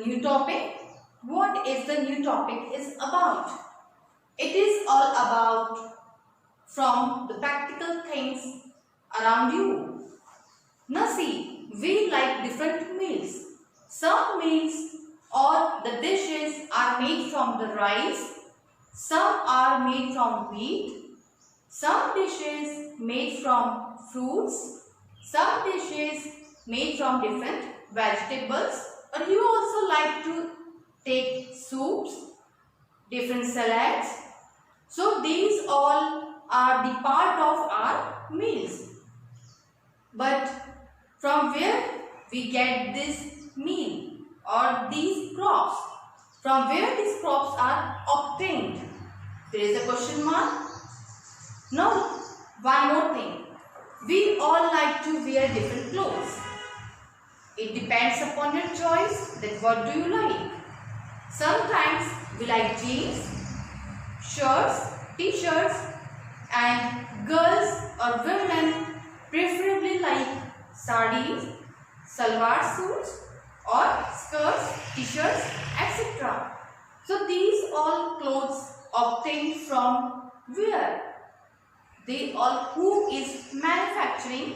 new topic. What is the new topic is about? It is all about from the practical things around you. Now see, we like different meals. Some meals or the dishes are made from the rice. Some are made from wheat. Some dishes made from fruits. Some dishes made from different vegetables. Or you also like to take soups, different salads. So these all are the part of our meals. But from where we get this meal or these crops? From where these crops are obtained? There is a question mark. Now, one more thing. We all like to wear different clothes. It depends upon your choice that what do you like. Sometimes we like jeans, shirts, t-shirts, and girls or women preferably like sarees, salwar suits or skirts, t-shirts, etc. So these all clothes obtained from where? They all who is manufacturing,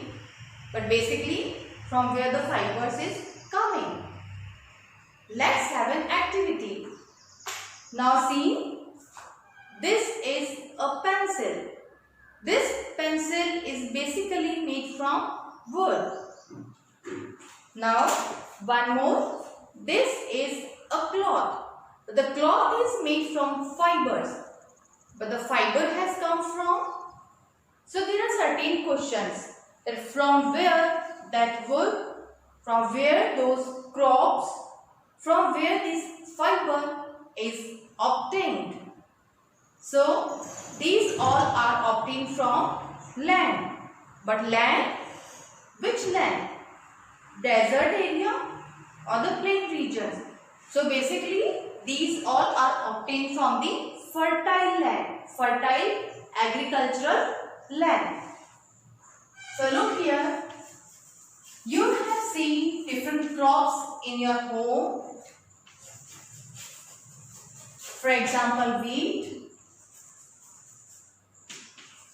but basically from where the fibers is coming. Let's have an activity. Now see, this is a pencil. This pencil is basically made from wood. Now one more, this is a cloth. The cloth is made from fibers, but the fiber has come from. So there are certain questions that from where that wood, from where those crops, from where this fiber is obtained. So these all are obtained from land. But land, which land? Desert area or the plain regions. So basically these all are obtained from the fertile land, fertile agricultural land. So look here, you have seen different crops in your home. For example, wheat,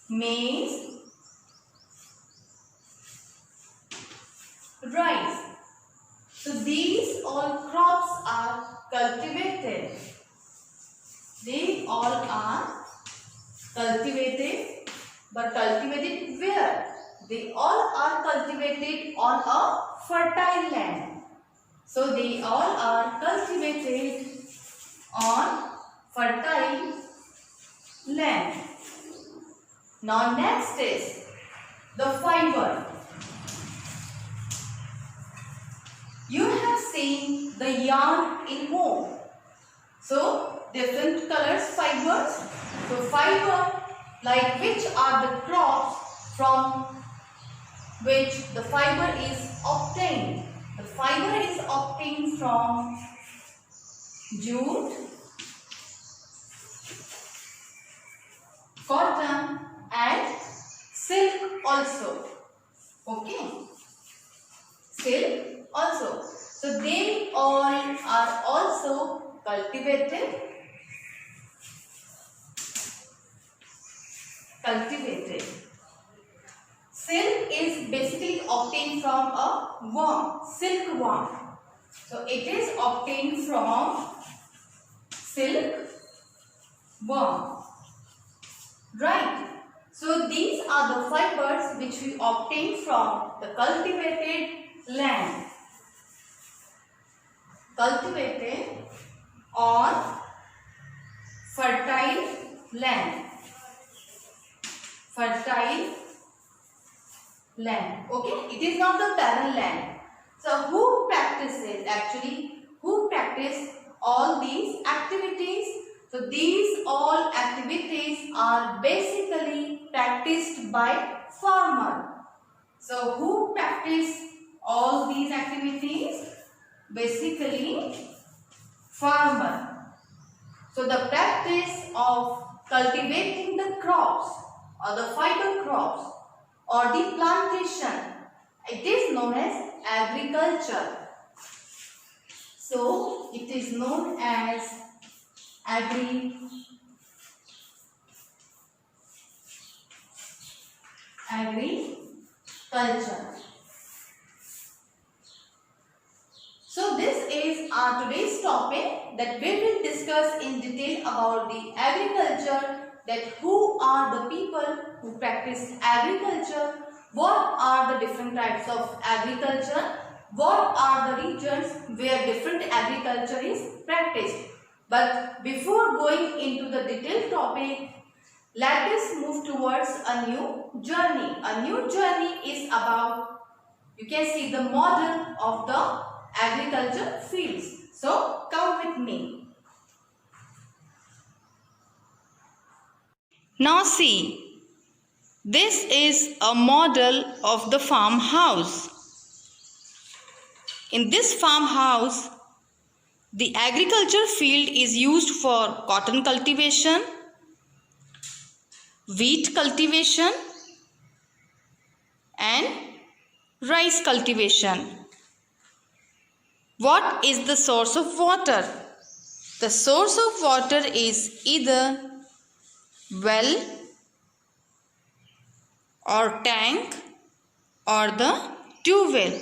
maize, rice. So these all crops are cultivated. They all are cultivated, but cultivated where? They all are cultivated on a fertile land. So they all are cultivated on fertile land. Now next is the fiber. You have seen the yarn in home. So different colors fibers. So fiber, like which are the crops from which the fiber is obtained. The fiber is obtained from jute, cotton and silk also. Okay, silk also. So they all are also cultivated. Silk is basically obtained from a worm, silkworm. So it is obtained from silk worm. Right. So these are the fibers which we obtain from the cultivated land. Cultivated on fertile land. Fertile land. Okay. It is not the barren land. So who practices actually? Who practice all these activities? So these all activities are basically practiced by farmer. So who practice all these activities? Basically farmer. So the practice of cultivating the crops or the fiber crops or the plantation, it is known as agriculture. So it is known as agriculture. So this is our today's topic, that we will discuss in detail about the agriculture, that who are the people who practice agriculture, what are the different types of agriculture, what are the regions where different agriculture is practiced. But before going into the detailed topic, let us move towards a new journey. A new journey is about, you can see the model of the agriculture fields. So come with me. Now see, this is a model of the farmhouse. In this farmhouse, the agriculture field is used for cotton cultivation, wheat cultivation and rice cultivation. What is the source of water? The source of water is either well or tank or the tube well.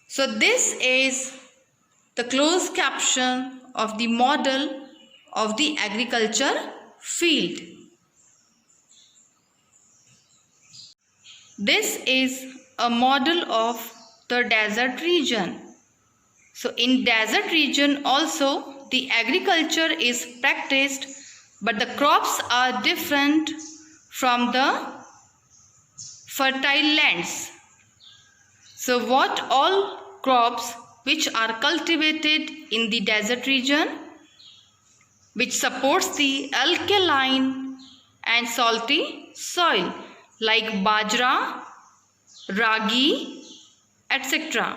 So this is the closed caption of the model of the agriculture field. This is a model of the desert region. So in desert region also the agriculture is practiced, but the crops are different from the fertile lands. So what all crops which are cultivated in the desert region, which supports the alkaline and salty soil, like bajra, ragi, etc.